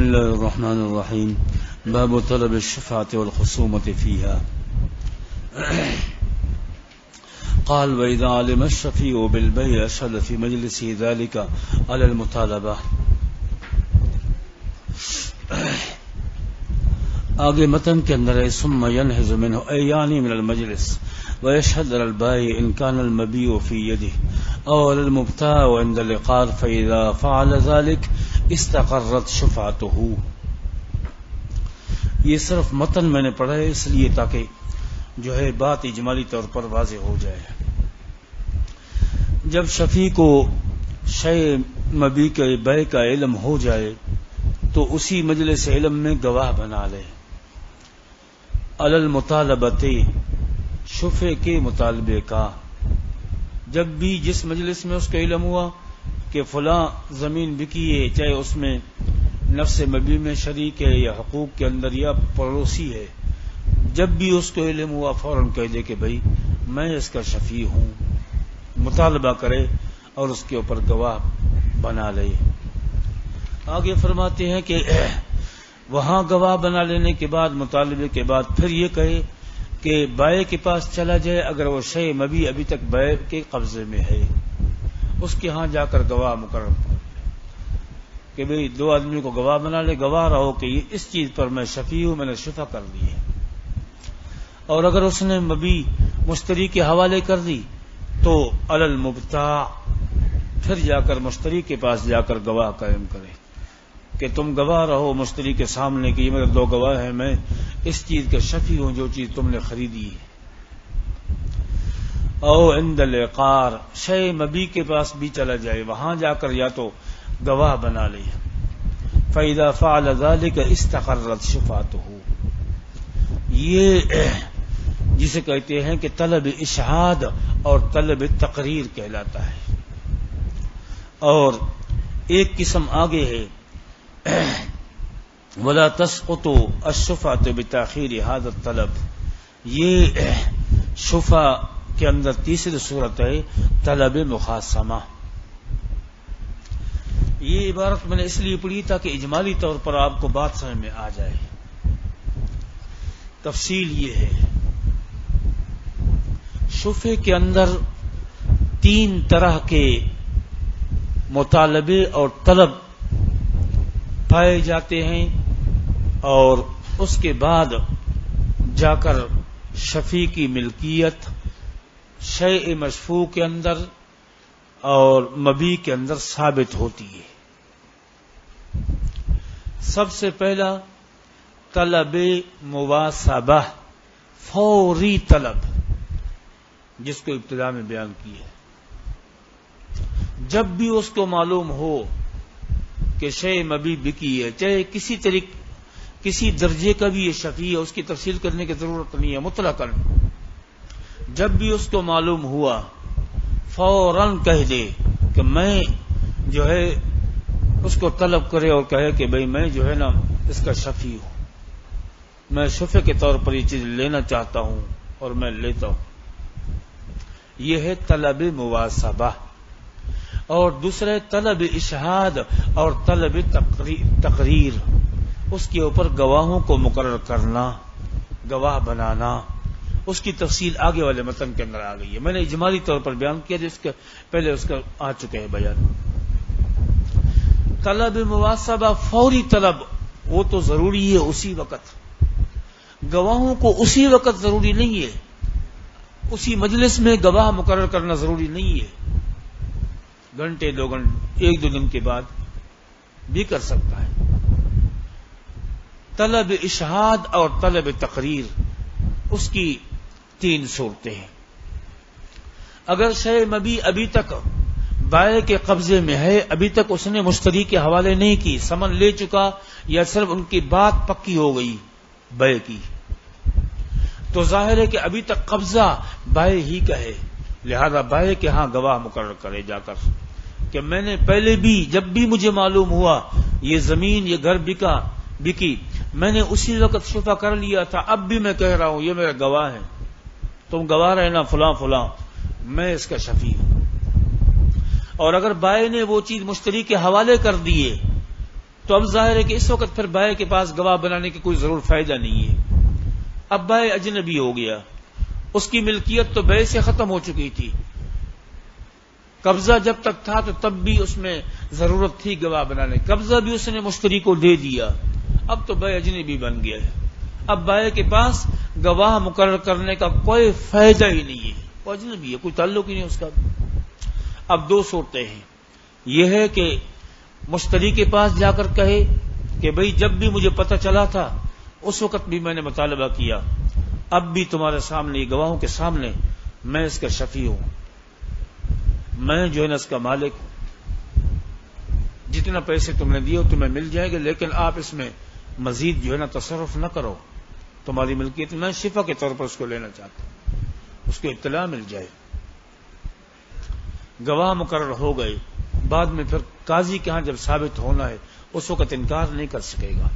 الله الرحمن الرحيم. باب طلب الشفاعة والخصومة فيها. قال: وإذا علم الشفيع بالبيع أشهد في مجلسه ذلك على المطالبة. آگے متن کے اندر ہے ثم ينهز منه أي يعني من المجلس ويشهد على البائع إن كان المبيع في يده أو للمبتاع عند الإقرار فإذا فعل ذلك استقرت شفاعته. یہ صرف متن میں نے پڑھا ہے اس لیے تاکہ جو ہے بات اجمالی طور پر واضح ہو جائے. جب شفیع کو شے مبیع کے بیع کا علم ہو جائے تو اسی مجلس علم میں گواہ بنا لے. علی المطالبۃ، شفع کے مطالبے کا. جب بھی جس مجلس میں اس کا علم ہوا کہ فلاں زمین بکی ہے، چاہے اس میں نفس مبیع میں شریک ہے یا حقوق کے اندر یا پڑوسی ہے، جب بھی اس کو علم ہوا فوراً کہہ دے کہ بھائی میں اس کا شفیع ہوں، مطالبہ کرے اور اس کے اوپر گواہ بنا لے. آگے فرماتے ہیں کہ وہاں گواہ بنا لینے کے بعد مطالبے کے بعد پھر یہ کہے کہ بائع کے پاس چلا جائے اگر وہ شے مبیع ابھی تک بائع کے قبضے میں ہے، اس کے ہاں جا کر گواہ مقرر کر کہ بھئی دو آدمی کو گواہ بنا لے، گواہ رہو کہ یہ اس چیز پر میں شفیع ہوں، میں نے شفا کر دی ہے. اور اگر اس نے مبیع مشتری کے حوالے کر دی تو علی المبتاع، پھر جا کر مشتری کے پاس جا کر گواہ قائم کرے کہ تم گواہ رہو مشتری کے سامنے کہ یہ میرے دو گواہ ہیں، میں اس چیز کا شفیع ہوں جو چیز تم نے خریدی ہے. او عند الإقرار، شے مبیع کے پاس بھی چلا جائے، وہاں جا کر یا تو گواہ بنا لے. فإذا فعل ذلك استقرت شفاعته. یہ جسے کہتے ہیں کہ طلب اشہاد اور طلب تقریر کہلاتا ہے. اور ایک قسم آگے ہے ولا تسقط الشفاعة بتاخیر هذا الطلب. یہ شفا کے اندر تیسری صورت ہے طلب مخاصمہ. یہ عبارت میں نے اس لیے پڑھی تاکہ اجمالی طور پر آپ کو بات سمجھ میں آ جائے. تفصیل یہ ہے شفع کے اندر تین طرح کے مطالبے اور طلب پائے جاتے ہیں، اور اس کے بعد جا کر شفیع کی ملکیت شیء مشفوع کے اندر اور مبیع کے اندر ثابت ہوتی ہے. سب سے پہلا طلب مواسبہ، فوری طلب، جس کو ابتدا میں بیان کی ہے. جب بھی اس کو معلوم ہو کہ شے مبیع بکی ہے، چاہے کسی درجے کا بھی یہ شفیع ہے، اس کی تفصیل کرنے کی ضرورت نہیں ہے، مطلقاً جب بھی اس کو معلوم ہوا فوراً کہہ دے کہ میں جو ہے اس کو طلب کرے اور کہے کہ بھئی میں جو ہے نا اس کا شفیع ہوں، میں شفع کے طور پر یہ چیز لینا چاہتا ہوں اور میں لیتا ہوں. یہ ہے طلب مواسبہ. اور دوسرے طلب اشہاد اور طلب تقریر، اس کے اوپر گواہوں کو مقرر کرنا، گواہ بنانا. اس کی تفصیل آگے والے متن کے اندر آ گئی ہے، میں نے اجمالی طور پر بیان کیا، جس کے پہلے اس کا آ چکے ہیں بیان. طلب مواسبہ فوری طلب، وہ تو ضروری ہے اسی وقت. گواہوں کو اسی وقت ضروری نہیں ہے، اسی مجلس میں گواہ مقرر کرنا ضروری نہیں ہے، گھنٹے دو گھنٹے ایک دو دن کے بعد بھی کر سکتا ہے. طلب اشہاد اور طلب تقریر، اس کی تین صورتیں ہیں. اگر شے مبیع ابھی تک بائع کے قبضے میں ہے، ابھی تک اس نے مشتری کے حوالے نہیں کی، سمن لے چکا یا صرف ان کی بات پکی ہو گئی بائع کی، تو ظاہر ہے کہ ابھی تک قبضہ بائع ہی کا ہے. لہذا بائع کے ہاں گواہ مقرر کرے جا کر کہ میں نے پہلے بھی جب بھی مجھے معلوم ہوا یہ زمین یہ گھر بکی، میں نے اسی وقت شفا کر لیا تھا، اب بھی میں کہہ رہا ہوں یہ میرے گواہ ہیں، تم گواہ رہنا فلاں فلاں، میں اس کا شفیع ہوں. اور اگر بائع نے وہ چیز مشتری کے حوالے کر دیے تو اب ظاہر ہے کہ اس وقت پھر بھائی کے پاس گواہ بنانے کی کوئی ضرور فائدہ نہیں ہے. اب بھائی اجنبی ہو گیا، اس کی ملکیت تو بے سے ختم ہو چکی تھی، قبضہ جب تک تھا تو تب بھی اس میں ضرورت تھی گواہ بنانے، قبضہ بھی اس نے مشتری کو دے دیا، اب تو بھائی اجنبی بن گیا ہے. اب بھائی کے پاس گواہ مقرر کرنے کا کوئی فائدہ ہی نہیں ہے، وہ اجنبی ہے، کوئی تعلق ہی نہیں اس کا. اب دو صورتیں ہیں، یہ ہے کہ مشتری کے پاس جا کر کہے کہ بھئی جب بھی مجھے پتہ چلا تھا اس وقت بھی میں نے مطالبہ کیا، اب بھی تمہارے سامنے گواہوں کے سامنے میں اس کا شفیع ہوں، میں جو ہے نا اس کا مالک ہوں، جتنا پیسے تم نے دیے تمہیں مل جائے گا، لیکن آپ اس میں مزید جو ہے نا تصرف نہ کرو، تمہاری ملکیت میں شفا کے طور پر اس کو لینا چاہتا ہوں، اس کو اطلاع مل جائے. گواہ مقرر ہو گئے، بعد میں پھر قاضی کے ہاں جب ثابت ہونا ہے اس وقت انکار نہیں کر سکے گا.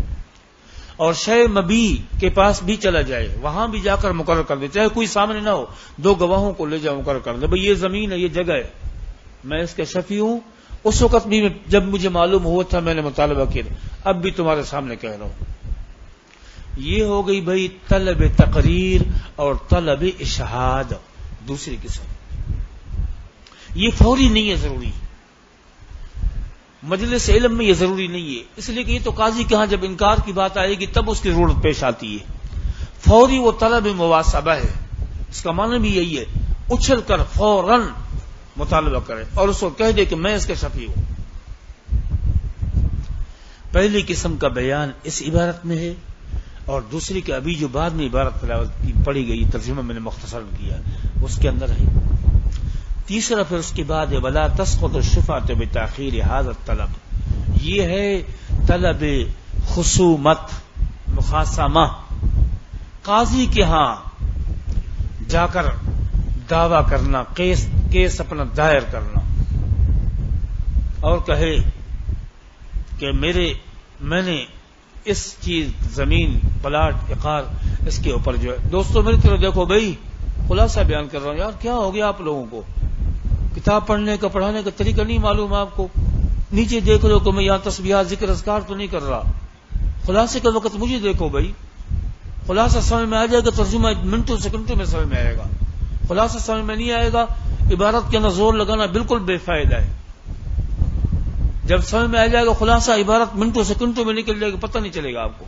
اور شے مبی کے پاس بھی چلا جائے، وہاں بھی جا کر مقرر کر دے، چاہے کوئی سامنے نہ ہو، دو گواہوں کو لے جا مقرر کر دے، بھئی یہ زمین ہے، یہ جگہ ہے، میں اس کا شفیع ہوں، اس وقت بھی جب مجھے معلوم ہوا تھا میں نے مطالبہ کیا، اب بھی تمہارے سامنے کہہ رہا ہوں. یہ ہو گئی بھئی طلب تقریر اور طلب اشہاد دوسری قسم. یہ فوری نہیں ہے ضروری، مجلس علم میں یہ ضروری نہیں ہے، اس لیے کہ یہ تو قاضی کے ہاں جب انکار کی بات آئے گی تب اس کی ضرورت پیش آتی ہے. فوری وہ طلب مواسبہ ہے، اس کا معنی بھی یہی ہے، اچھل کر فوراً مطالبہ کرے اور اس کو کہہ دے کہ میں اس کا شفیع ہوں. پہلی قسم کا بیان اس عبارت میں ہے، اور دوسری کہ ابھی جو بعد میں عبارت پڑھی گئی، ترجمہ میں نے مختصر کیا، اس کے اندر ہے. تیسرا پھر اس کے بعد ہے ولا تسقط الشفاعۃ بتاخیر هذا الطلب، یہ ہے طلب خصومت، مخاصمہ، قاضی کے ہاں جا کر دعویٰ کرنا، کیس اپنا دائر کرنا اور کہے کہ میں نے اس چیز زمین پلاٹ عقار اس کے اوپر جو ہے. دوستو میری طرف دیکھو بھائی، خلاصہ بیان کر رہا ہوں، یار کیا ہو گیا آپ لوگوں کو، کتاب پڑھنے کا پڑھانے کا طریقہ نہیں معلوم آپ کو. نیچے دیکھ لو کہ میں یہاں تسبیحات ذکر اذکار تو نہیں کر رہا، خلاصے کا وقت مجھے دیکھو بھائی، خلاصہ سمجھ میں آ جائے گا، ترجمہ منٹوں سیکنڈوں میں سمجھ میں آئے گا، خلاصہ سمجھ میں نہیں آئے گا عبارت کے اندر زور لگانا بالکل بے فائدہ ہے. جب سمجھ میں آ جائے گا خلاصہ عبارت منٹوں سیکنڈوں میں نکل جائے گا، پتہ نہیں چلے گا آپ کو.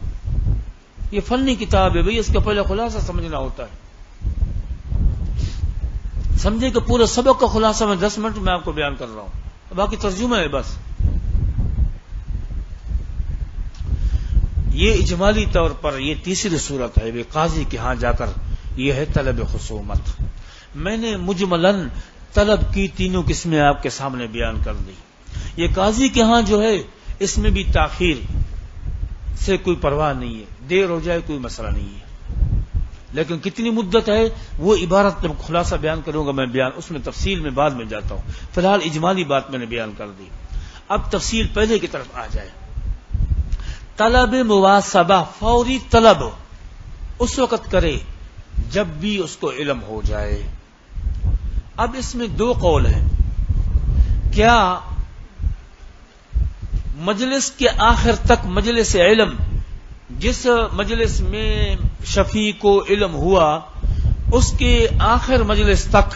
یہ فنی کتاب ہے بھائی، اس کا پہلے خلاصہ سمجھنا ہوتا ہے. سمجھے کہ پورے سبق کا خلاصہ میں 10 منٹ میں آپ کو بیان کر رہا ہوں، باقی ترجمہ ہے بس. یہ اجمالی طور پر یہ تیسری صورت ہے، قاضی کے ہاں جا کر، یہ ہے طلب خصومت. میں نے مجملاً طلب کی تینوں قسمیں آپ کے سامنے بیان کر دی. یہ قاضی کے ہاں جو ہے اس میں بھی تاخیر سے کوئی پرواہ نہیں ہے، دیر ہو جائے کوئی مسئلہ نہیں ہے، لیکن کتنی مدت ہے وہ عبارت میں خلاصہ بیان کروں گا میں، بیان اس میں تفصیل میں بعد میں جاتا ہوں. فی الحال اجمالی بات میں نے بیان کر دی، اب تفصیل پہلے کی طرف آ جائے. طلب مواسبہ، فوری طلب اس وقت کرے جب بھی اس کو علم ہو جائے. اب اس میں دو قول ہیں، کیا مجلس کے آخر تک مجلس علم، جس مجلس میں شفیع کو علم ہوا اس کے آخر مجلس تک،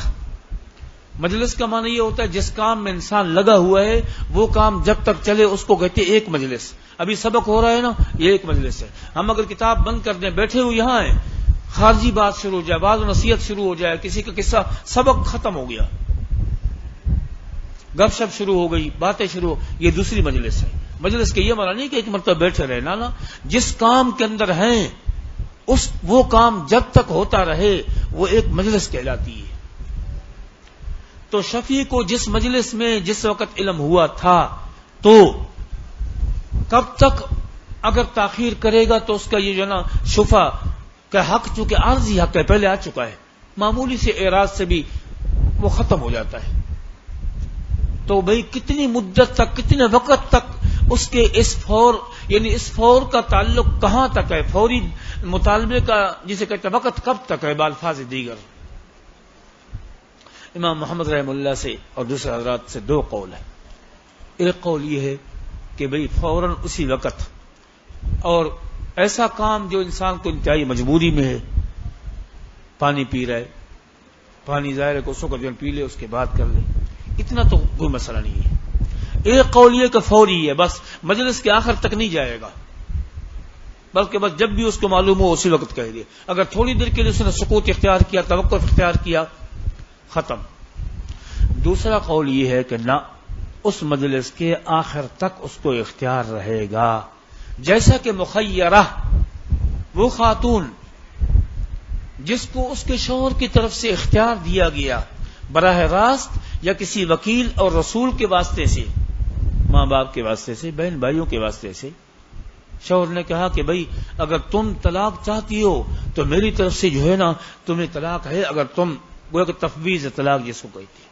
مجلس کا معنی یہ ہوتا ہے جس کام میں انسان لگا ہوا ہے وہ کام جب تک چلے اس کو کہتے ہیں ایک مجلس. ابھی سبق ہو رہا ہے نا، یہ ایک مجلس ہے. ہم اگر کتاب بند کر دیں، بیٹھے ہوئے یہاں ہیں، خارجی بات شروع ہو جائے، بعض نصیحت شروع ہو جائے، کسی کا قصہ، سبق ختم ہو گیا، گپ شپ شروع ہو گئی، باتیں شروع، یہ دوسری مجلس ہے. مجلس کے یہ معنی نہیں کہ ایک مرتبہ بیٹھے رہے، نا جس کام کے اندر ہیں وہ کام جب تک ہوتا رہے وہ ایک مجلس کہلاتی ہے. تو شفیع کو جس مجلس میں جس وقت علم ہوا تھا تو کب تک اگر تاخیر کرے گا تو اس کا یہ جو نا شفا کا حق، چونکہ عارضی حق ہے، پہلے آ چکا ہے، معمولی سے اعراض سے بھی وہ ختم ہو جاتا ہے. تو بھئی کتنی مدت تک، کتنے وقت تک اس کے اس فور کا تعلق کہاں تک ہے، فوری مطالبے کا جسے کہتے ہیں وقت کب تک ہے، بالفاظ دیگر. امام محمد رحمہ اللہ سے اور دوسرے حضرات سے دو قول ہیں. ایک قول یہ ہے کہ بھئی فوراً اسی وقت، اور ایسا کام جو انسان کو انتہائی مجبوری میں ہے، پانی پی رہا ہے، پانی ظاہر ہے کہ اس وقت پی لے، اس کے بعد کر لے، اتنا تو کوئی مسئلہ نہیں ہے۔ ایک قول یہ کہ فوری ہے، بس مجلس کے آخر تک نہیں جائے گا، بلکہ بس جب بھی اس کو معلوم ہو اسی وقت کہہ دے۔ اگر تھوڑی دیر کے لیے اس نے سکوت اختیار کیا، توقف اختیار کیا، ختم۔ دوسرا قول یہ ہے کہ نہ، اس مجلس کے آخر تک اس کو اختیار رہے گا، جیسا کہ مخیرہ، وہ خاتون جس کو اس کے شوہر کی طرف سے اختیار دیا گیا براہ راست یا کسی وکیل اور رسول کے واسطے سے، ماں باپ کے واسطے سے، بہن بھائیوں کے واسطے سے، شوہر نے کہا کہ بھئی اگر تم طلاق چاہتی ہو تو میری طرف سے جو ہے نا تمہیں طلاق ہے، اگر تم، گویا کہ تفویض طلاق جس کو کہتے ہیں،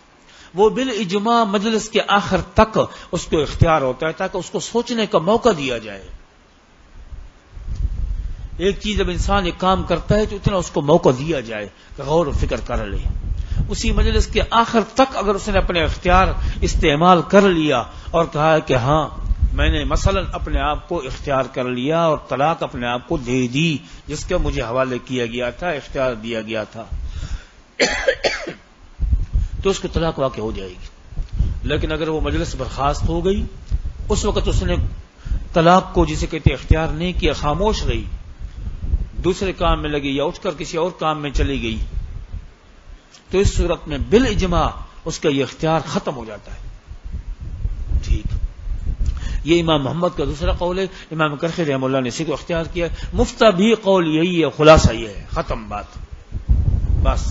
وہ بالاجماع مجلس کے آخر تک اس کو اختیار ہوتا ہے تاکہ اس کو سوچنے کا موقع دیا جائے۔ ایک چیز جب انسان ایک کام کرتا ہے تو اتنا اس کو موقع دیا جائے کہ غور و فکر کر لے۔ اسی مجلس کے آخر تک اگر اس نے اپنے اختیار استعمال کر لیا اور کہا ہے کہ ہاں میں نے مثلا اپنے آپ کو اختیار کر لیا اور طلاق اپنے آپ کو دے دی جس کا مجھے حوالے کیا گیا تھا، اختیار دیا گیا تھا، تو اس کو طلاق واقع ہو جائے گی۔ لیکن اگر وہ مجلس برخاست ہو گئی، اس وقت اس نے طلاق کو جسے کہتے اختیار نہیں کیا، خاموش رہی، دوسرے کام میں لگی یا اٹھ کر کسی اور کام میں چلی گئی، تو اس صورت میں بالاجماع اس کا یہ اختیار ختم ہو جاتا ہے۔ ٹھیک، یہ امام محمد کا دوسرا قول ہے۔ امام کرخی رحمہ اللہ نے اسی کو اختیار کیا۔ مفتہ بھی قول یہی ہے، خلاصہ یہ ہے، ختم بات، بس۔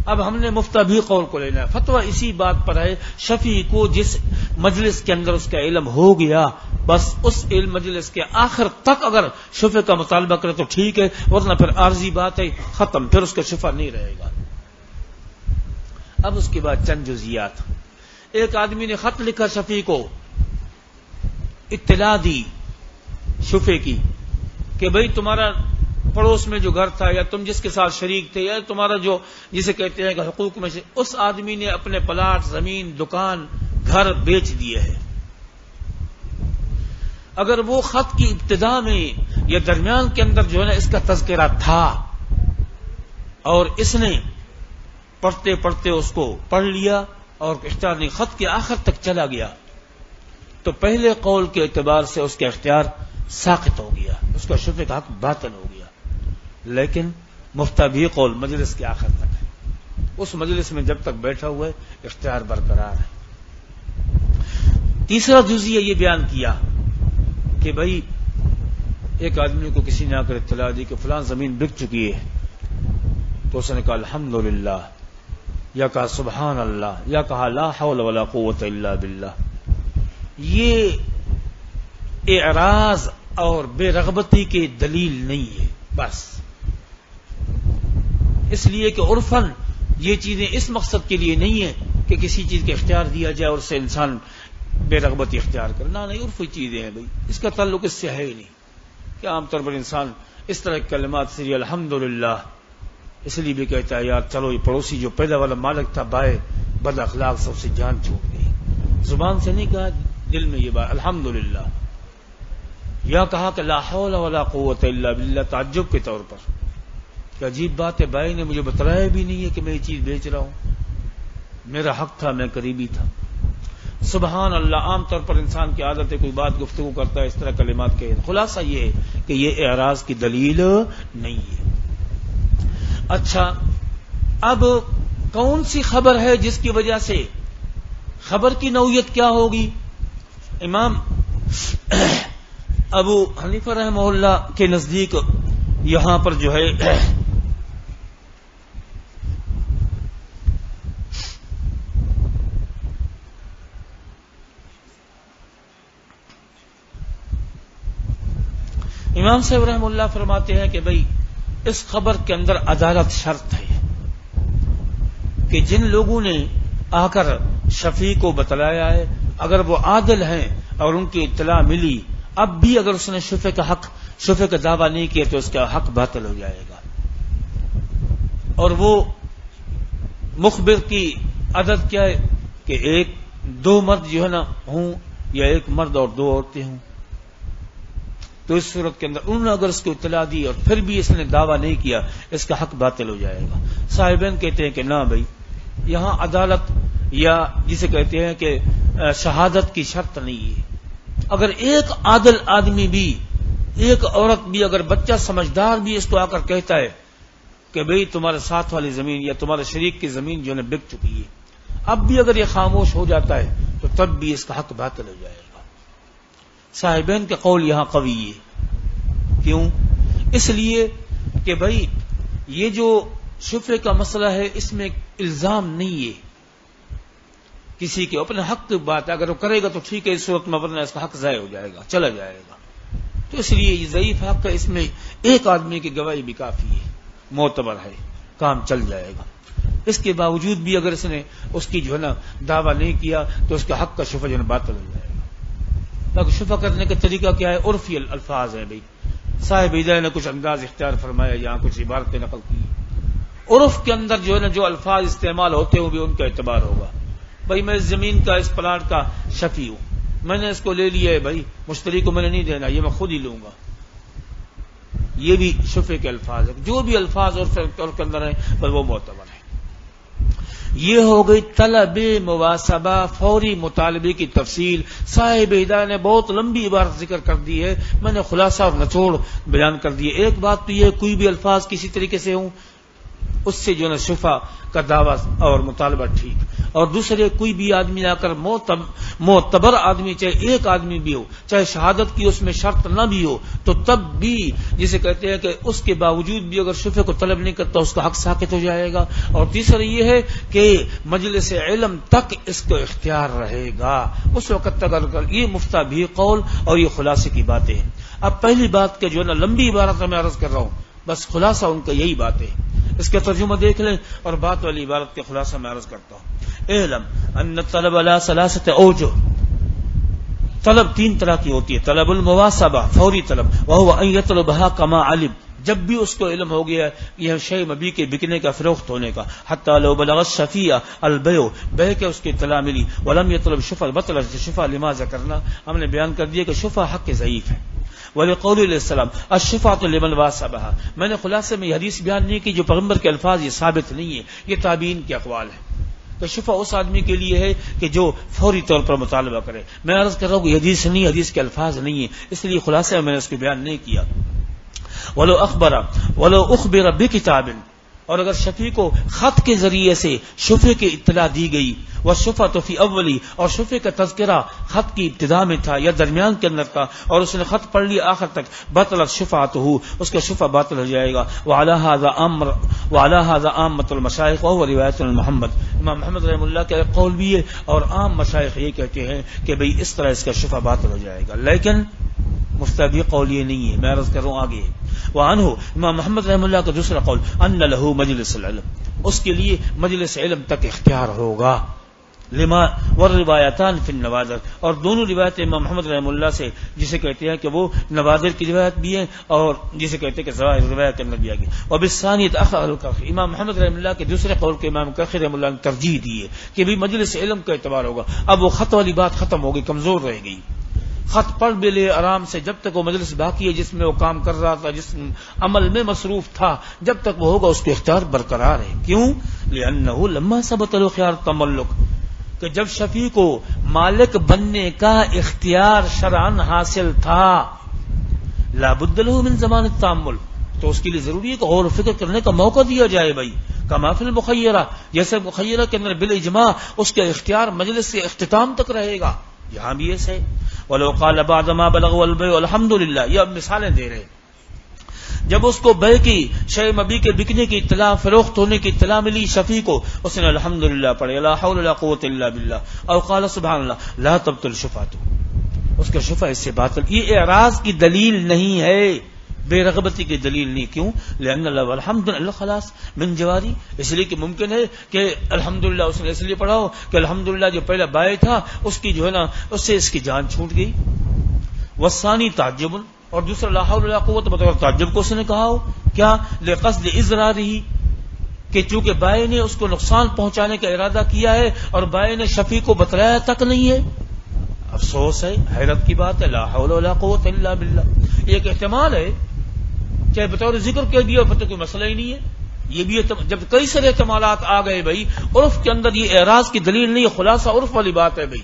اب ہم نے مفتہ بھی قول کو لینا ہے، فتویٰ اسی بات پر ہے، شفیع کو جس مجلس کے اندر اس کا علم ہو گیا، بس اس علم مجلس کے آخر تک اگر شفیع کا مطالبہ کرے تو ٹھیک ہے، ورنہ پھر عارضی بات ہے، ختم، پھر اس کا شفیع نہیں رہے گا۔ اب اس کے بعد چند جزیات۔ ایک آدمی نے خط لکھا شفیع کو، اطلاع دی شفیع کی کہ بھئی تمہارا پڑوس میں جو گھر تھا یا تم جس کے ساتھ شریک تھے یا تمہارا جو جسے کہتے ہیں کہ حقوق میں سے، اس آدمی نے اپنے پلاٹ، زمین، دکان، گھر بیچ دیے ہیں۔ اگر وہ خط کی ابتدا میں یا درمیان کے اندر جو ہے نا اس کا تذکرہ تھا اور اس نے پڑھتے پڑھتے اس کو پڑھ لیا اور اختیار نہیں، خط کے آخر تک چلا گیا، تو پہلے قول کے اعتبار سے اس کا اختیار ساقط ہو گیا، اس کا شفیع کا حق باطل ہو گیا۔ لیکن مفتہ بھی قول مجلس کے آخر تک ہے، اس مجلس میں جب تک بیٹھا ہوا ہے اختیار برقرار ہے۔ تیسرا جزیہ یہ بیان کیا کہ بھئی ایک آدمی کو کسی نے آ کر اطلاع دی کہ فلاں زمین بک چکی ہے، تو اس نے کہا الحمدللہ، یا کہا سبحان اللہ، یا کہا لا حول ولا قوت الا باللہ۔ یہ اعراض اور بے رغبتی کی دلیل نہیں ہے، بس اس لیے کہ عرفاً یہ چیزیں اس مقصد کے لیے نہیں ہے کہ کسی چیز کا اختیار دیا جائے اور اس سے انسان بے رغبتی اختیار کرنا، نہیں، عرفی چیزیں ہیں بھائی، اس کا تعلق اس سے ہے ہی نہیں کہ عام طور پر انسان اس طرح کی کلمات سے الحمدللہ اس لیے بھی کہتا ہے یار چلو یہ پڑوسی جو پیدا والا مالک تھا بائے بد اخلاق سب سے جان چھوٹ گئی، زبان سے نہیں کہا، دل میں یہ بات الحمدللہ، یا کہا کہ لا حول ولا قوت الا باللہ تعجب کے طور پر، کہ عجیب بات ہے بھائی نے مجھے بتلایا بھی نہیں ہے کہ میں یہ چیز بیچ رہا ہوں، میرا حق تھا، میں قریبی تھا، سبحان اللہ۔ عام طور پر انسان کی عادت ہے کوئی بات گفتگو کرتا ہے اس طرح کلمات کے، خلاصہ یہ ہے کہ یہ اعراض کی دلیل نہیں ہے۔ اچھا، اب کون سی خبر ہے جس کی وجہ سے، خبر کی نوعیت کیا ہوگی؟ امام ابو حنیفہ رحمہ اللہ کے نزدیک یہاں پر جو ہے امام صاحب رحمہ اللہ فرماتے ہیں کہ بھئی اس خبر کے اندر عدالت شرط ہے کہ جن لوگوں نے آ کر شفیع کو بتلایا ہے اگر وہ عادل ہیں اور ان کی اطلاع ملی، اب بھی اگر اس نے شفیع کا دعویٰ نہیں کیا تو اس کا حق باطل ہو جائے گا، اور وہ مخبر کی عدد کیا ہے کہ 1-2 مرد جو ہے نا ہوں یا ایک مرد اور 2 عورتیں ہوں، تو اس صورت کے اندر انہوں نے اگر اس کو اطلاع دی اور پھر بھی اس نے دعویٰ نہیں کیا، اس کا حق باطل ہو جائے گا۔ صاحبین کہتے ہیں کہ نہ بھائی، یہاں عدالت یا جسے کہتے ہیں کہ شہادت کی شرط نہیں ہے۔ اگر ایک عادل آدمی بھی، ایک عورت بھی، اگر بچہ سمجھدار بھی اس کو آ کر کہتا ہے کہ بھئی تمہارے ساتھ والی زمین یا تمہارے شریک کی زمین جو ہے بک چکی ہے، اب بھی اگر یہ خاموش ہو جاتا ہے تو تب بھی اس کا حق باطل ہو جائے گا۔ صاحبین کے قول یہاں قوی ہے۔ کیوں؟ اس لیے کہ بھئی یہ جو شفعے کا مسئلہ ہے اس میں الزام نہیں ہے کسی کے، اپنے حق کی بات ہے، اگر وہ کرے گا تو ٹھیک ہے، اس صورت میں ورنہ اس کا حق ضائع ہو جائے گا، چلا جائے گا۔ تو اس لیے یہ ضعیف حق ہے، اس میں ایک آدمی کی گواہی بھی کافی ہے، معتبر ہے، کام چل جائے گا۔ اس کے باوجود بھی اگر اس نے اس کی جو ہے نا دعویٰ نہیں کیا تو اس کا حق کا شفع جو ہے باطل ہو جائے گا۔ باقی شفع کرنے کا طریقہ کیا ہے؟ عرفی الفاظ ہے بھائی، صاحب ہدایت نے کچھ انداز اختیار فرمایا، یہاں کچھ عبارتیں نقل کی، عرف کے اندر جو ہے نا جو الفاظ استعمال ہوتے ہوں بھی ان کا اعتبار ہوگا۔ بھائی میں اس زمین کا، اس پلاٹ کا شفیع ہوں، میں نے اس کو لے لیا ہے، بھائی مشتری کو میں نے نہیں دینا، یہ میں خود ہی لوں گا، یہ بھی شفعے کے الفاظ ہے۔ جو بھی الفاظ اور کے اندر ہیں بس وہ معتبر ہے۔ یہ ہو گئی طلب مواسبہ، فوری مطالبے کی تفصیل۔ صاحب ہدایت نے بہت لمبی عبارت ذکر کر دی ہے، میں نے خلاصہ اور نچوڑ بیان کر دی ہے۔ ایک بات تو یہ، کوئی بھی الفاظ کسی طریقے سے ہوں اس سے جو ہے شفا کا دعویٰ اور مطالبہ ٹھیک، اور دوسرے کوئی بھی آدمی آ کر معتبر آدمی، چاہے ایک آدمی بھی ہو، چاہے شہادت کی اس میں شرط نہ بھی ہو، تو تب بھی جسے کہتے ہیں کہ اس کے باوجود بھی اگر شفے کو طلب نہیں کرتا اس کا حق ساقط ہو جائے گا۔ اور تیسرا یہ ہے کہ مجلس علم تک اس کو اختیار رہے گا، اس وقت تک اگر یہ مفتہ بھی قول اور یہ خلاصے کی باتیں ہیں۔ اب پہلی بات کہ جو ہے نا لمبی عبارت میں عرض کر رہا ہوں، بس خلاصہ ان کا یہی بات ہے، اس کا ترجمہ دیکھ لیں اور بات والی عبارت کے خلاصہ میں عرض کرتا ہوں۔ اعلم ان الطلب على ثلاثه اوجه، طلب 3 طرح کی ہوتی ہے۔ طلب المواسبہ، فوری طلب، وهو ان يطلبها كما علم، جب بھی اس کو علم ہو گیا یہ شے مبی کے بکنے کا، فروخت ہونے کا، حتی لو بلغ الشفیع البیع، بے کے اس کی اطلاع ملی، ولم يطلب شفع، بطل شفع لما ذکرنا، ہم نے بیان کر دیا کہ شفع حق ضعیف ہے۔ وَلِقَوْلِ علیہ السلام الشفاعۃ لمن واسبها، میں نے خلاصے میں یہ حدیث بیان نہیں کی، جو پیغمبر کے الفاظ یہ ثابت نہیں ہے، یہ تابعین کے اقوال ہیں کہ شفا اس آدمی کے لیے ہے کہ جو فوری طور پر مطالبہ کرے۔ میں عرض کر رہا ہوں کہ حدیث نہیں، حدیث کے الفاظ نہیں ہیں، اس لیے خلاصے میں نے اس کو بیان نہیں کیا۔ ولو اخبر بکتاب، اور اگر شفیع کو خط کے ذریعے سے شفع کی اطلاع دی گئی، والشفعۃ فی اولی، اور شفع کا تذکرہ خط کی ابتدا میں تھا یا درمیان کے اندر تھا، اور اس نے خط پڑھ لیا آخر تک، بطلت شفاعتہ، اس کا شفع باطل ہو جائے گا۔ وعلی ھذا عامۃ المشائخ وهو روایت محمد، امام محمد رحمہ اللہ کا ایک قول بھی ہے، اور عام مشائخ یہ کہتے ہیں کہ بھئی اس طرح اس کا شفع باطل ہو جائے گا، لیکن مستبی قول یہ نہیں ہے، میں عرض کر رہا ہوں آگے۔ وعنہ امام محمد رحمہ اللہ کا دوسرا قول، ان له مجلس العلم، اس کے لیے مجلس علم تک اختیار ہوگا۔ لما والروایتان فی النوادر، اور دونوں روایتیں امام محمد رحمہ اللہ سے جسے کہتے ہیں کہ وہ نوادر کی روایت بھی ہیں، اور جسے کہتے ہیں کہ ظواہر روایت کے اندر بھی آگے۔ وبالثانیۃ اخر الکرخی، امام محمد رحمہ اللہ کے دوسرے قول کے امام کرخی رحمہ اللہ نے ترجیح دی ہے کہ بھی مجلس علم کا اعتبار ہوگا۔ اب وہ خط والی بات ختم ہو گئی، کمزور رہ گئی۔ خط پڑھ بھی لے آرام سے، جب تک وہ مجلس باقی ہے جس میں وہ کام کر رہا تھا، جس عمل میں مصروف تھا، جب تک وہ ہوگا اس کے اختیار برقرار ہے۔ کیوں؟ لأنه لما ثبت له خيار التملک، کہ جب شفیع کو مالک بننے کا اختیار شرعاً حاصل تھا، لا بد له من زمان التأمل، تو اس کے لیے ضروری ہے کہ غور و فکر کرنے کا موقع دیا جائے بھائی۔ کما فی المخیرہ، جیسے مخیرہ کے اندر بالاجماع اس کا اختیار مجلس سے اختتام تک رہے گا، یہاں بھی ایسے ہے۔ ولو قال بعد ما بلغ البيع الحمدللہ، یہ اب مثالیں دے رہے ہیں۔ جب اس کو بے کی شے مبی کے بکنے کی اطلاع، فروخت ہونے کی اطلاع ملی شفیع کو، اس نے الحمدللہ پڑھے، لا حول ولا قوت الا باللہ، او قال سبحان اللہ، لا تبطل شفاعت، اس کا شفع اس سے باطل۔ یہ اعراض کی دلیل نہیں ہے، بے رغبتی کی دلیل نہیں۔ کیوں؟ لأن اللہ الحمدللہ خلاص من جواری، اس لیے کہ ممکن ہے کہ الحمدللہ اس نے اس لیے پڑھا ہو کہ الحمدللہ جو پہلا بائع تھا اس کی جو ہے نا اس سے اس کی جان چھوٹ گئی۔ والثانی تعجب، اور دوسرا لا حول ولا قوت بطور تعجب کو اس نے کہا ہو، کیا؟ لقصد اضرارہ، کہ چونکہ بائع نے اس کو نقصان پہنچانے کا ارادہ کیا ہے اور بائع نے شفیع کو بتلایا تک نہیں ہے۔ افسوس ہے، حیرت کی بات ہے، لا حول ولا قوت الا باللہ. یہ ایک احتمال ہے، چاہے بطور ذکر کہہ دیا پھر تو کوئی مسئلہ ہی نہیں ہے. یہ بھی جب کئی سارے احتمالات آ گئے بھائی، عرف کے اندر یہ اعراض کی دلیل نہیں ہے، خلاصہ عرف والی بات ہے بھائی،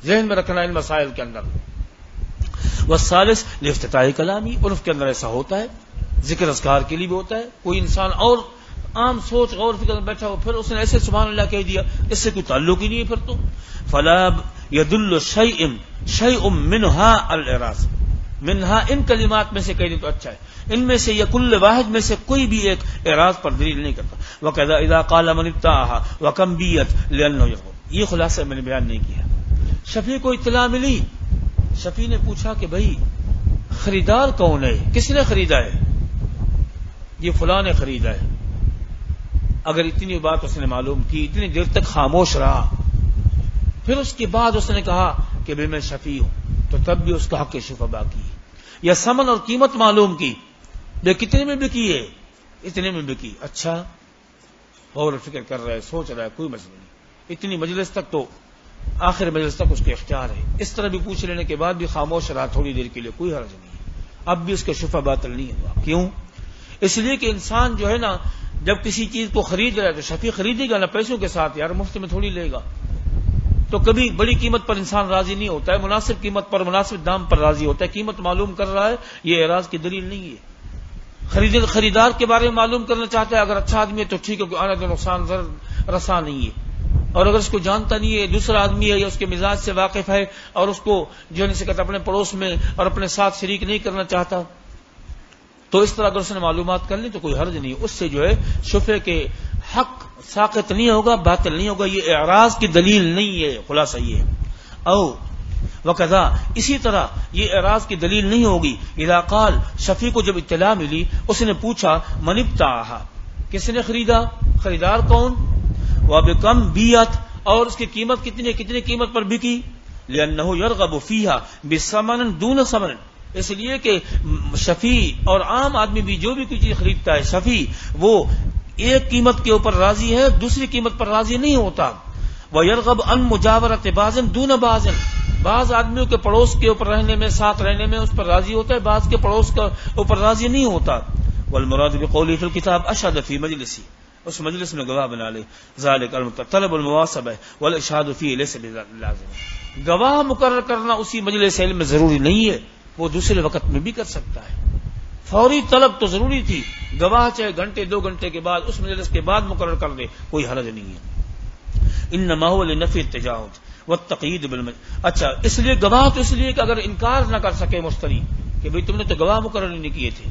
ذہن میں رکھنا ان مسائل کے اندر. والثالث لافتتاح کلامی، عرف کے اندر ایسا ہوتا ہے، ذکر اذکار کے لیے بھی ہوتا ہے. کوئی انسان اور عام سوچ غور فکر میں بیٹھا ہو، پھر اس نے ایسے سبحان اللہ کہہ دیا، اس سے کوئی تعلق ہی نہیں ہے پھر تو. فلا يدل شيء منها الاعراض، منها ان کلمات میں سے کہہ دیں تو اچھا ہے، ان میں سے یا کل واحد میں سے کوئی بھی ایک اعراض پر دلیل نہیں کرتا. وكذا اذا قال من ابتاعها وكم بيت لانه يغضب. یہ خلاصہ میں نے بیان نہیں کیا. شفیع کو اطلاع ملی، شفیع نے پوچھا کہ بھائی خریدار کون ہے، کس نے خریدا ہے؟ یہ فلاں نے خریدا ہے. اگر اتنی بات اس نے معلوم کی، اتنی دیر تک خاموش رہا، پھر اس کے بعد اس نے کہا کہ بھائی میں شفیع ہوں، تو تب بھی اس کا حق شفا باقی ہے. یا ثمن اور قیمت معلوم کی، بے کتنے میں بکی ہے، اتنے میں بکی. اچھا، غور و فکر کر رہا ہے، سوچ رہا ہے، کوئی مسئلہ نہیں. اتنی مجلس تک تو آخر مجلس تک اس کے اختیار ہے. اس طرح بھی پوچھ لینے کے بعد بھی خاموش رہا تھوڑی دیر کے لیے، کوئی حرج نہیں ہے. اب بھی اس کا شفا باطل نہیں ہوا. کیوں؟ اس لیے کہ انسان جو ہے نا، جب کسی چیز کو خرید رہا ہے تو شفیع خریدے گا نا پیسوں کے ساتھ، یار مفت میں تھوڑی لے گا. تو کبھی بڑی قیمت پر انسان راضی نہیں ہوتا ہے، مناسب قیمت پر، مناسب دام پر راضی ہوتا ہے. قیمت معلوم کر رہا ہے، یہ اعراض کی دلیل نہیں ہے. خریدار کے بارے میں معلوم کرنا چاہتا ہے، اگر اچھا آدمی ہے تو ٹھیک ہے، کوئی آنا تو نقصان رسا نہیں ہے. اور اگر اس کو جانتا نہیں ہے، دوسرا آدمی ہے یا اس کے مزاج سے واقف ہے اور اس کو جو ہے کہتا اپنے پڑوس میں اور اپنے ساتھ شریک نہیں کرنا چاہتا، تو اس طرح اگر اس نے معلومات کر لی تو کوئی حرج نہیں. اس سے جو ہے شفع کے حق ساقط نہیں ہوگا، باطل نہیں ہوگا. یہ اعراض کی دلیل نہیں ہے، خلاصہ یہ ہے. او وکذا، اسی طرح یہ اعراض کی دلیل نہیں ہوگی. اذا قال، شفیع کو جب اطلاع ملی، اس نے پوچھا من ابتاعها، کس نے خریدا، خریدار کون، وبکم بیت، اور اس کی قیمت کتنی قیمت پر بکی. لانه يرغب فيها بثمن دون ثمن، اس لیے کہ شفیع اور عام آدمی بھی جو بھی کوئی چیز خریدتا ہے، شفیع وہ ایک قیمت کے اوپر راضی ہے، دوسری قیمت پر راضی نہیں ہوتا. وَيَرْغَبْ عَنْ مُجَاوَرَةِ بَعْضٍ دُونَ بَعْضٍ، بعض آدمیوں کے پڑوس کے اوپر رہنے میں، ساتھ رہنے میں اس پر راضی ہوتا ہے، بعض کے پڑوس کے اوپر راضی نہیں ہوتا. وَالْمُرَادُ بِقَوْلِهِ فِي الْكِتَابِ أَشْهَدَ فِي مَجْلِسِهِ، اس مجلس میں گواہ بنا لے. ذَلِكَ طلب المواصبہ والإشهاد فيه ليس بلازم، گواہ مقرر کرنا اسی مجلس علم میں ضروری نہیں ہے، وہ دوسرے وقت میں بھی کر سکتا ہے. فوری طلب تو ضروری تھی، گواہ چاہے گھنٹے 2 گھنٹے کے بعد، اس مجلس کے بعد مقرر کر دے، کوئی حرج نہیں ہے. انما هو لنفی التجاوز والتقیید بالمجلس. اچھا، اس لیے گواہ تو اس لیے کہ اگر انکار نہ کر سکے مشتری کہ بھئی تم نے تو گواہ مقرر نہیں کیے تھے،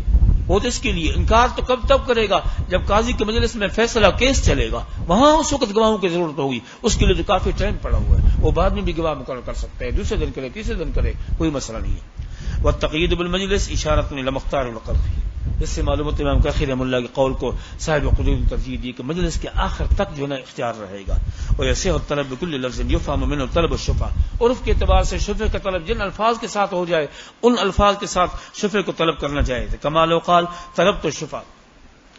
وہ تو اس کے لیے. انکار تو کب تب کرے گا جب قاضی کے مجلس میں فیصلہ کیس چلے گا، وہاں اس وقت گواہوں کی ضرورت ہوگی. اس کے لیے تو کافی ٹائم پڑا ہوا ہے، وہ بعد میں بھی گواہ مقرر کر سکتا ہے، دوسرے دن کرے، تیسرے دن کرے، کوئی مسئلہ نہیں ہے. والتقیید بالمجلس اشارۃ الی مختار القرض، اس سے معلومات امام کاخی رحمہ اللہ کے قول کو صاحب قدوم ترجیح دی کہ مجلس کے آخر تک جو ہے نا اختیار رہے گا. ویصح الطلب بكل لفظ يفهم منه طلب الشفعہ، عرف کے اعتبار سے شفع کا طلب جن الفاظ کے ساتھ ہو جائے ان الفاظ کے ساتھ شفع کو طلب کرنا جائز ہے. کما لو قال طلبت الشفعہ،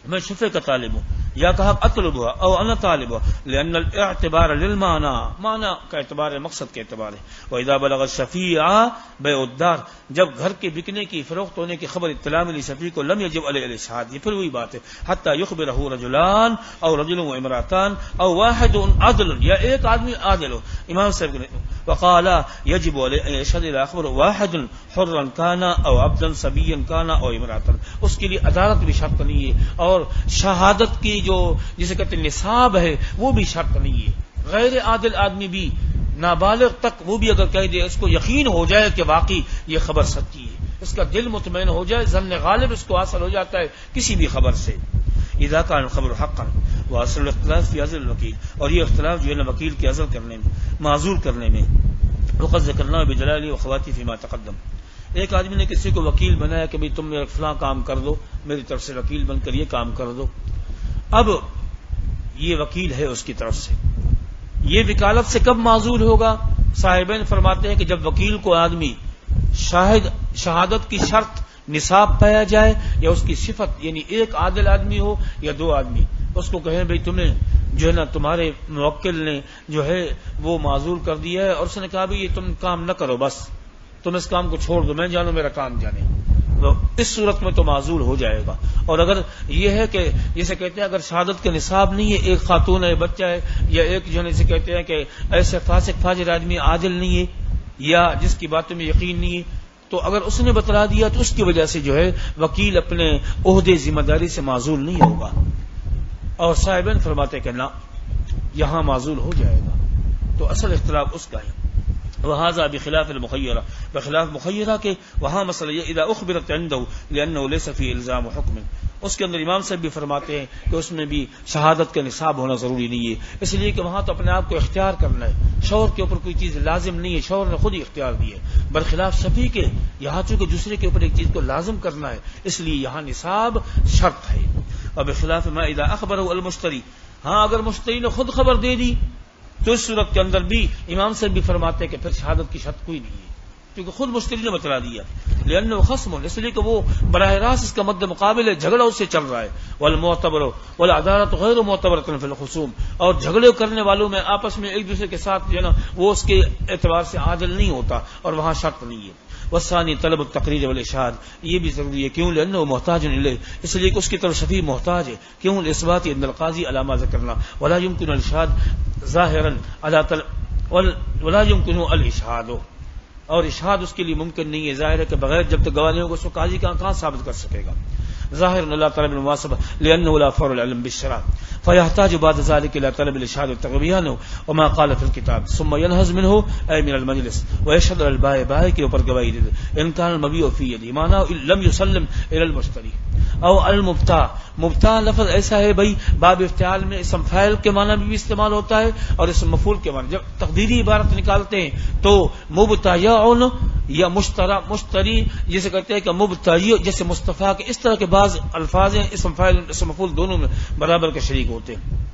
میں شفع کا طالب ہوں، یا کہا اطلبها او انا طالبها، لان الاعتبار للمعنى، معنی کا اعتبار مقصد کے اعتبار ہے. واذا بلغ الشفيع بيع الدار، جب گھر کے بکنے کی، فروخت ہونے کی خبر اطلاع ملی شفیع کو، لم يجب عليه الاشهاد، یہ پھر وہی بات ہے، حتى يخبره رجلان او رجل وامراتان او واحد عدل، یا ایک آدمی عادل ہو. امام صاحب نے وقال يجب عليه ان يشهد الى اخبر واحد حرا كان او عبدا صبيا كان او امراتا، اس کے لیے عدالت بھی شرط نہیں ہے، اور شہادت کی جو جسے کہتے ہیں نصاب ہے وہ بھی شرط نہیں ہے. غیر عادل آدمی بھی، نابالغ تک، وہ بھی اگر کہہ دے، اس کو یقین ہو جائے کہ واقعی یہ خبر سچی ہے، اس کا دل مطمئن ہو جائے، ظن غالب اس کو حاصل ہو جاتا ہے کسی بھی خبر سے. اذا كان الخبر حقا واصل الاختلاف في عزل الوکیل، اور یہ اختلاف جو ہے نا وکیل کے عزل کرنے میں، معذور کرنے میں. وقد ذکرنا بجلالی وخواتی فيما تقدم، ایک آدمی نے کسی کو وکیل بنایا کہ بھئی تم میرا فلاں کام کر دو، میری طرف سے وکیل بن کر یہ کام کر دو. اب یہ وکیل ہے اس کی طرف سے، یہ وکالت سے کب معذور ہوگا؟ صاحبین فرماتے ہیں کہ جب وکیل کو آدمی شہادت کی شرط نصاب پایا جائے، یا اس کی صفت یعنی ایک عادل آدمی ہو یا 2 آدمی، اس کو کہیں بھئی تمہیں جو ہے نا تمہارے موکل نے جو ہے وہ معذور کر دیا ہے اور اس نے کہا بھی یہ تم کام نہ کرو، بس تم اس کام کو چھوڑ دو، میں جانو میرا کام جانے، تو اس صورت میں تو معذور ہو جائے گا۔ اور اگر یہ ہے کہ جسے کہتے ہیں اگر شہادت کا نصاب نہیں ہے، ایک خاتون ہے، بچہ ہے، یا ایک جو ہے جسے کہتے ہیں کہ ایسے فاسق فاجر آدمی عادل نہیں ہے یا جس کی باتوں میں یقین نہیں ہے، تو اگر اس نے بتلا دیا تو اس کی وجہ سے جو ہے وکیل اپنے عہدے ذمہ داری سے معزول نہیں ہوگا۔ اور صاحبین فرماتے کہ نہ، یہاں معزول ہو جائے گا، تو اصل اختلاف اس کا ہے۔ وهذا بخلاف المخيرة، بخلاف مخیرہ کے وہاں مسئلہ یہ اذا اخبرت عنده لانه ليس في الزام حکم، اس کے اندر امام صاحب بھی فرماتے ہیں کہ اس میں بھی شہادت کا نصاب ہونا ضروری نہیں ہے، اس لیے کہ وہاں تو اپنے آپ کو اختیار کرنا ہے، شوہر کے اوپر کوئی چیز لازم نہیں ہے، شوہر نے خود ہی اختیار دی ہے، برخلاف شفیع کے یہاں چونکہ دوسرے کے اوپر ایک چیز کو لازم کرنا ہے، اس لیے یہاں نصاب شرط ہے۔ اور بخلاف ما اذا اخبره المشتری، ہاں اگر مشتری نے خود خبر دے دی تو اس صورت کے اندر بھی امام صاحب بھی فرماتے ہیں کہ پھر شہادت کی شرط کوئی نہیں ہے، کیونکہ خود مشتری نے بتلا دیا، لأنه خصم، اس لیے کہ وہ براہ راست اس کا مد مقابل ہے، جھگڑا اس سے چل رہا ہے، والمعتبر والعدالة غیر معتبرة فی الخصوم، اور جھگڑے کرنے والوں میں آپس میں ایک دوسرے کے ساتھ جو ہے نا وہ اس کے اعتبار سے عادل نہیں ہوتا، اور وہاں شرط نہیں ہے۔ والثانی طلب التقریر والاشہاد، یہ بھی ضروری ہے، کیوں؟ لأنه محتاج الیہ، اس لیے کہ اس کی طرف شفیع محتاج ہے، کیوں؟ لاثبات ان القاضی علی ما ذکرنا، ولا يمكن الاشہاد ظاہرا علی طلب ولا يمكن الاشہاد، اور اشہاد اس کے لیے ممکن نہیں ہے، ظاہر ہے کہ بغیر جب تک گواہ نہیں ہوگا اس کو قاضی کہاں ثابت کر سکے گا۔ ظاہر لا طلب المواسبة لأنه لا فور العلم بالشرع فيحتاج بعد ذلك إلى طلب الإشهاد والتقوية وما قال في الكتاب ثم ينهز منه أي من المجلس ويشهد على البائع، بائع کے اوپر گواہی دے ان كان المبيع في يده معناه لم يسلم إلى المشتري او المبتاع، مبتاع لفظ ایسا ہے بھائی باب افتعال میں اسم فاعل کے معنی میں بھی استعمال ہوتا ہے اور اسم مفعول کے معنی، جب تقدیری عبارت نکالتے ہیں تو مبتاع یا مشتری جسے کہتے ہیں کہ مبتاع جیسے مصطفیٰ کے، اس طرح کے بعض الفاظ ہیں اسم فاعل اسم مفعول دونوں میں برابر کے شریک ہوتے ہیں۔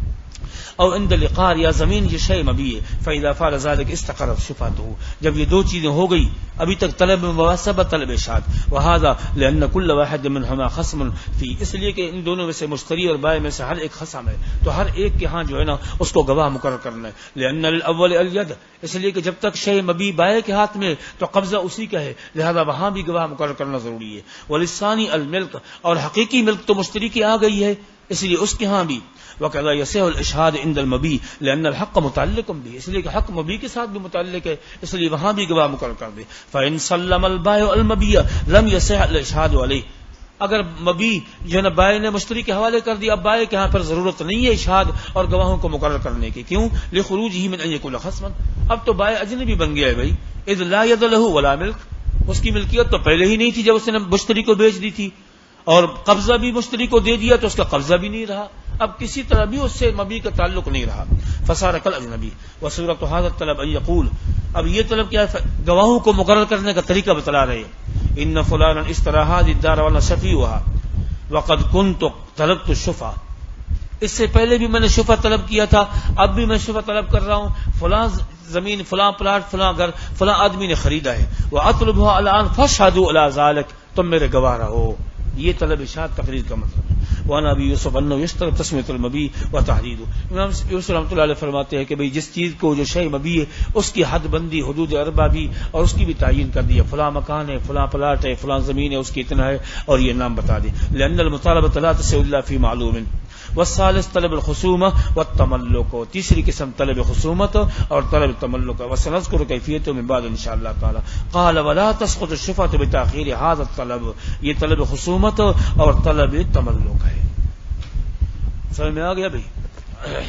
او عند الاقرار، یا زمین یہ شے مبیع ہے، فاذا فعل ذلك استقرت شفاعته، جب یہ دو چیزیں ہو گئی ابھی تک طلب مواسبہ طلب اشہاد، وهذا لان كل واحد منهما خصم فی، اس لیے کہ ان دونوں میں سے مشتری اور بائع میں سے ہر ایک خصم ہے، تو ہر ایک کے ہاں جو ہے نا اس کو گواہ مقرر کرنا ہے، لان الاول الید، اس لیے کہ جب تک شے مبیع بائع کے ہاتھ میں تو قبضہ اسی کا ہے، لہذا وہاں بھی گواہ مقرر کرنا ضروری ہے۔ وللثانی الملک، اور حقیقی ملک تو مشتری کی آ گئی ہے، اس لیے اس کے ہاں بھی وَكَذَا يَصِحُ الْإِشْهَادُ عِنْدَ الْمَبِيعِ لِأَنَّ الْحَقَّ مُتَعَلِّقٌ بِهِ، اس لیے کہ حق مبیع کے ساتھ بھی متعلق ہے، اس لیے وہاں بھی گواہ مقرر کر دے۔ فَإِنْ سَلَّمَ الْبَائِعُ الْمَبِيعَ لَمْ يَصِحُ الْإِشْهَادُ عَلَيْهِ، اگر مبیع جو ہے نا بائع نے مشتری کے حوالے کر دیا، اب بائع کے ہاں پر ضرورت نہیں ہے اشہاد اور گواہوں کو مقرر کرنے کی، کیوں؟ لِخُرُوجِهِ مِنْ أَنْ يَكُونَ خَصْمًا، اب تو بائع اجنبی بن گیا ہے بھائی، اذ لا ید لہ ولا ملک، اس کی ملکیت تو پہلے ہی نہیں تھی جب اس نے مشتری کو بیچ دی تھی، اور قبضہ بھی مشتری کو دے دیا تو اس کا قبضہ بھی نہیں رہا، اب کسی طرح بھی اس سے مبیع کا تعلق نہیں رہا، فصار کالاجنبی۔ وصورت هذا الطلب ان يقول، اب یہ طلب کیا ہے؟ گواہوں کو مقرر کرنے کا طریقہ بتلا رہے ہیں، ان فلانا اشترى هذه الدار وانا شفيعها وقد كنت طلبت الشفعة، اس سے پہلے بھی میں نے شفعہ طلب کیا تھا، اب بھی میں شفعہ طلب کر رہا ہوں، فلاں زمین فلاں پلاٹ فلاں گھر فلاں آدمی نے خریدا ہے، واطلبها الان فاشهدوا على ذلك، تم میرے گواہ رہو، یہ طلب اشہاد تقریر کا مطلب ہے۔ وعن ابی یوسف انه یشترط تسمیۃ المبیع وتحدیدہ، امام یوسف رحمۃ اللہ علیہ فرماتے ہیں کہ بھئی جس چیز کو جو شے مبیع ہے اس کی حد بندی حدود اربع بھی اور اس کی بھی تعین کر دی ہے، فلاں مکان ہے، فلاں پلاٹ ہے، فلاں زمین ہے، اس کی اتنا ہے اور یہ نام بتا دی، لان المطالبۃ لا تسع الا فی معلوم۔ والثالث طلب الخصومہ والتملک، تیسری قسم طلب خصومت اور طلب تملک، وسنذکر کیفیت من بعد ان شاء اللہ تعالی۔ قال ولا تسقط الشفعة بتاخیر هذا الطلب، یہ طلب خصومت اور طلب تملک ہے۔ سمجھ میں آ گیا بھائی؟